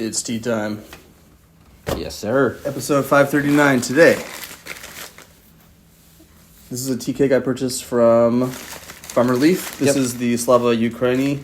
It's tea time. Yes, sir. Episode 539 today. This is a tea cake I purchased from Farmer Leaf. This is the Slava Ukraini.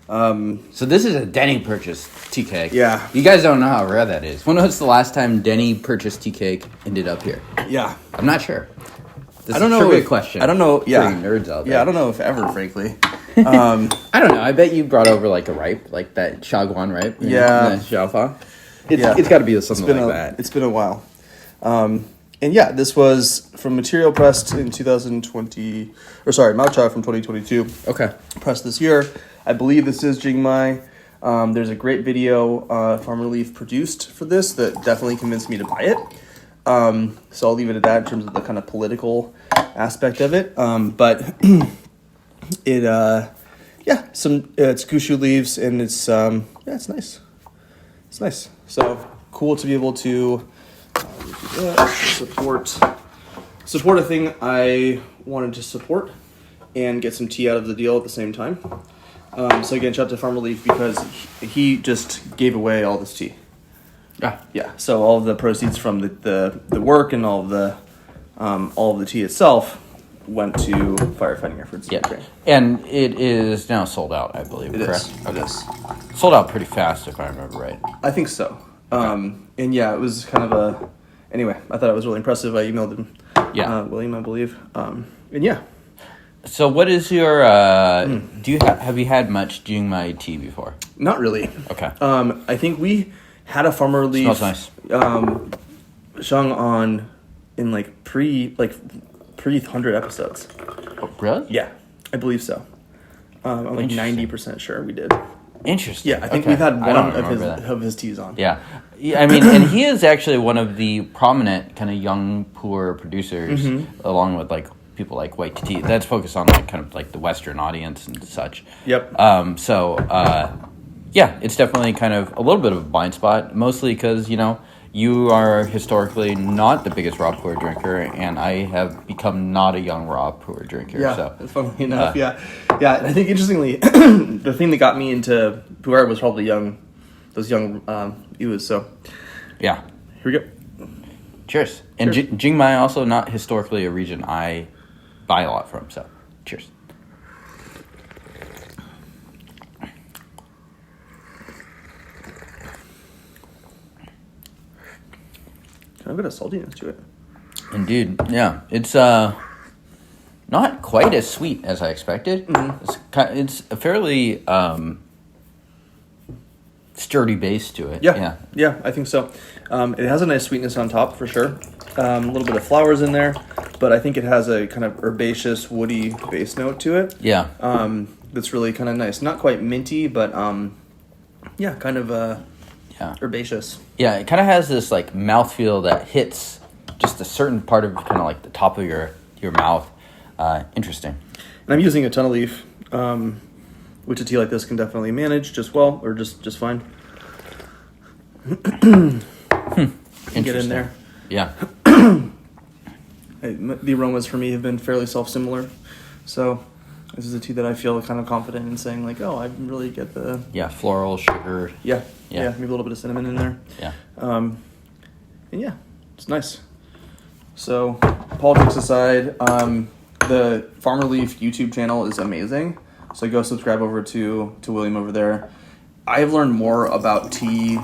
So this is a Denny purchased tea cake. Yeah. You guys don't know how rare that is. When was the last time Denny purchased tea cake ended up here? Yeah. I'm not sure. I don't know. Trivia question. I don't know. Yeah. For you nerds out there. Yeah, I don't know if ever, frankly. I don't know. I bet you brought over like a ripe, like that Shagwan ripe. Yeah. Xiaofa. It's got to be something like that. It's been a while. And yeah, this was from material pressed in 2020, or sorry, Matcha from 2022. Okay. Pressed this year. I believe this is Jingmai. There's a great video Farmer Leaf produced for this that definitely convinced me to buy it. So I'll leave it at that in terms of the kind of political aspect of it. But it's gushu leaves and it's it's nice. It's nice. So cool to be able to support a thing I wanted to support and get some tea out of the deal at the same time. So again, shout out to Farmer Leaf because he just gave away all this tea. Yeah. So all of the proceeds from the work and all of the tea itself went to firefighting efforts. Yeah. And it is now sold out, I believe. Correct? It is. Sold out pretty fast, if I remember right. I think so. And yeah, it was kind of anyway, I thought it was really impressive. I emailed him. Yeah. William, I believe. And yeah. So what is your, have you had much Jingmai tea before? Not really. Okay. I think we had a Farmer Leaf. Smells nice. Shang on in pre 100 episodes. Oh, really? Yeah, I believe so. I'm 90% sure we did. Interesting. Yeah, I think we've had one of his teas on. Yeah. I mean, and he is actually one of the prominent kind of young, poor producers, along with people like White Tea. That's focused on the Western audience and such. Yep. Yeah, it's definitely kind of a little bit of a blind spot, mostly because, you are historically not the biggest raw puer drinker, and I have become not a young raw puer drinker. Yeah, so, funnily enough, yeah. And I think, interestingly, the thing that got me into puer was probably those young Iwas, so. Yeah. Here we go. Cheers. And Jingmai also not historically a region I buy a lot from, so cheers. Kind of a bit of saltiness to it. Indeed, yeah. It's not quite as sweet as I expected. Mm-hmm. It's a fairly sturdy base to it. Yeah, I think so. It has a nice sweetness on top for sure. A little bit of flowers in there, but I think it has a kind of herbaceous, woody base note to it. Yeah. That's really kind of nice. Not quite minty, but kind of herbaceous. Yeah, it kind of has this mouthfeel that hits just a certain part of kind of the top of your mouth. Interesting. And I'm using a ton of leaf, which a tea like this can definitely manage just well, or just fine. Get in there. Yeah. The aromas for me have been fairly self-similar, so this is a tea that I feel kind of confident in saying I really get the floral, sugar. Yeah, maybe a little bit of cinnamon in there. Yeah. And yeah, it's nice. So politics aside, the Farmer Leaf YouTube channel is amazing. So go subscribe over to William over there. I've learned more about tea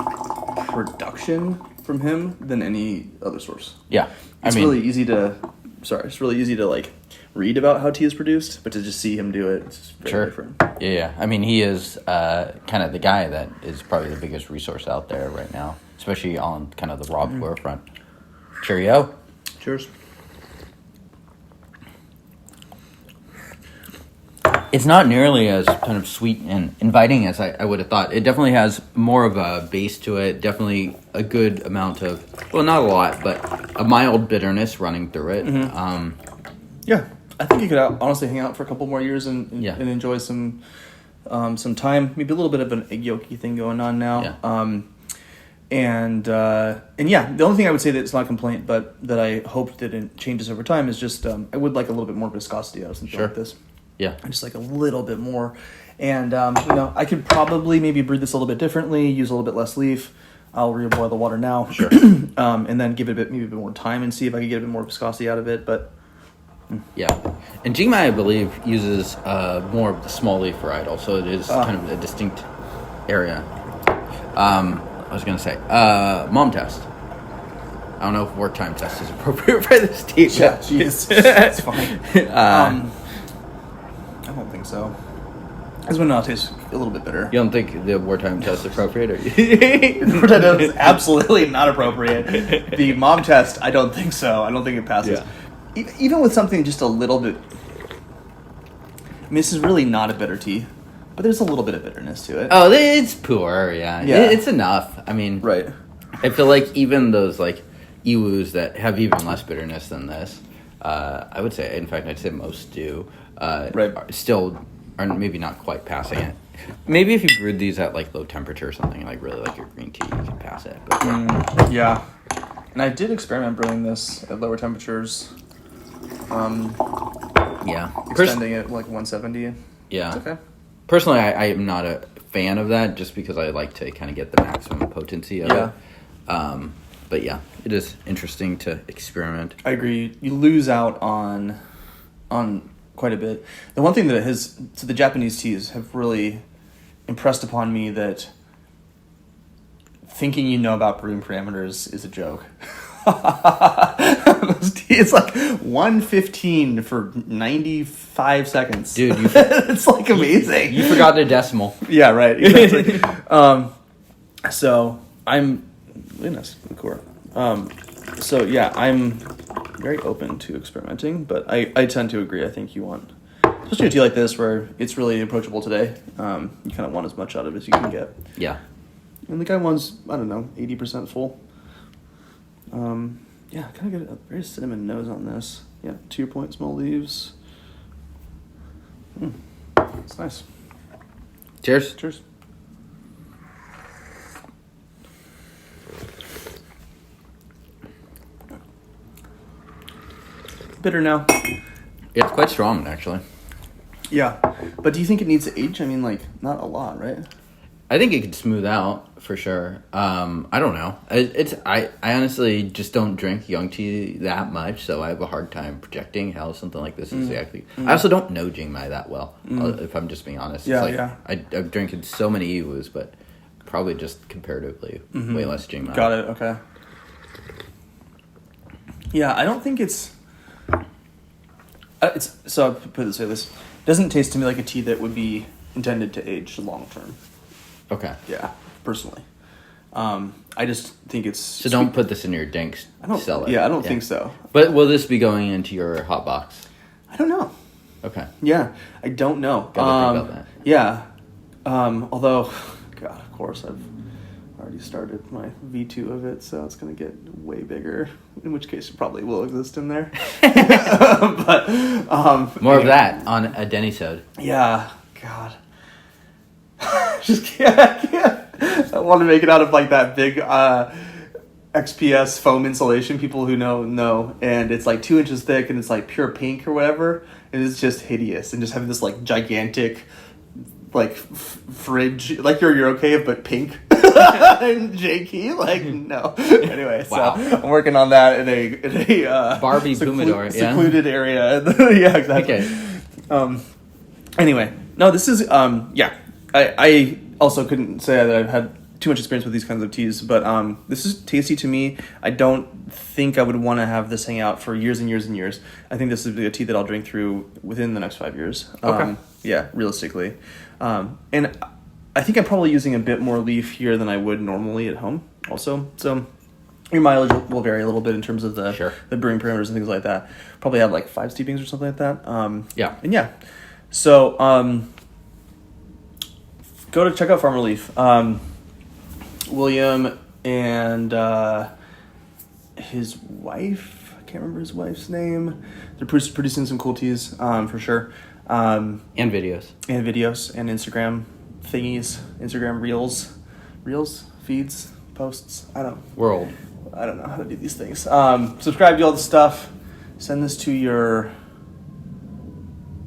production from him than any other source. Yeah. It's really easy to read about how tea is produced, but to just see him do it, it's very different. Yeah. I mean, he is kind of the guy that is probably the biggest resource out there right now, especially on kind of the raw puer front. Cheerio. Cheers. It's not nearly as kind of sweet and inviting as I would have thought. It definitely has more of a base to it. Definitely a good amount of, well, not a lot, but a mild bitterness running through it. Mm-hmm. Yeah, I think you could honestly hang out for a couple more years and enjoy some time. Maybe a little bit of an egg yolky thing going on now. Yeah. And the only thing I would say that's not a complaint, but that I hope that it changes over time is just I would like a little bit more viscosity out of something like this. Yeah. Just like a little bit more. And, I could probably maybe brew this a little bit differently, use a little bit less leaf. I'll reboil the water now. Sure. And then give it maybe a bit more time and see if I can get a bit more viscosity out of it. But yeah. And Jingmai, I believe, uses more of the small leaf varietal, so it is kind of a distinct area. I was going to say, mom test. I don't know if work time test is appropriate for this team. Yeah, jeez. It's fine. I don't think so. This one now tastes a little bit bitter. You don't think the wartime test is appropriate? Or The wartime test is absolutely not appropriate. The mom test, I don't think so. I don't think it passes. Yeah. Even with something just a little bit... I mean, this is really not a bitter tea, but there's a little bit of bitterness to it. Oh, it's poor, yeah. It's enough. I mean... Right. I feel like even those, like, Iwus that have even less bitterness than this, I would say, in fact, I'd say most do, still are maybe not quite passing it. Maybe if you brewed these at, like, low temperature or something, like, really like your green tea, you can pass it. But, yeah. And I did experiment brewing this at lower temperatures. Yeah. Extending it like 170. Yeah. It's okay. Personally, I am not a fan of that just because I like to kind of get the maximum potency of it. But yeah, it is interesting to experiment. I agree. You lose out on quite a bit. The one thing that the Japanese teas have really impressed upon me that thinking you know about brewing parameters is a joke. It's like 115 for 95 seconds. Dude, it's like amazing. You forgot the decimal. Yeah, right. Exactly. So I'm goodness, liqueur. So yeah, I'm very open to experimenting, but I tend to agree. I think you want, especially a tea like this where it's really approachable today. You kind of want as much out of it as you can get. Yeah. And the guy one's, I don't know, 80% full. Yeah, I kind of get a very cinnamon nose on this. Yeah, 2 point small leaves. It's nice. Cheers. Cheers. Bitter now. It's quite strong, actually. Yeah, but do you think it needs to age? I mean, like, not a lot, right? I think it could smooth out for sure. I don't know. I honestly just don't drink young tea that much, so I have a hard time projecting how something like this is exactly. I also don't know Jingmai that well, if I'm just being honest. Yeah, it's like, I've drinking so many Iwus, but probably just comparatively way less Jingmai. Got it. Okay. Yeah, I don't think it's so. I'll put it this way: this doesn't taste to me like a tea that would be intended to age long term. Okay. Yeah, personally. I just think it's... So don't put this in your dank cellar. Yeah, I don't think so. But will this be going into your hot box? I don't know. Okay. Yeah, I don't know. Gotta think about that. Yeah. Although, God, of course, I've already started my V2 of it, so it's going to get way bigger, in which case it probably will exist in there. But More of that on a Denisode. Yeah, God. Just can't. I want to make it out of like that big XPS foam insulation. People who know, and it's like 2 inches thick, and it's like pure pink or whatever. And it's just hideous, and just having this like gigantic, like fridge, like your Eurocave but pink and janky. Like no. Anyway, Wow. So I'm working on that in a Barbie Boomidor, yeah. secluded area. Yeah, exactly. Okay. Anyway, no, this is yeah. I also couldn't say that I've had too much experience with these kinds of teas, but this is tasty to me. I don't think I would want to have this hang out for years and years and years. I think this would be a tea that I'll drink through within the next 5 years. Okay. Yeah, realistically. And I think I'm probably using a bit more leaf here than I would normally at home also. So your mileage will vary a little bit in terms of the brewing parameters and things like that. Probably have like 5 steepings or something like that. Yeah. And yeah. So go to check out Farmer Leaf. William and his wife, I can't remember his wife's name. They're producing some cool teas for sure. And videos. And videos and Instagram thingies, Instagram reels, feeds, posts. I don't know how to do these things. Subscribe to all the stuff. Send this to your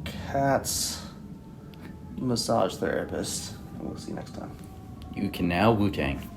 cats. massage therapist. We'll see you next time. You can now Wu-Tang.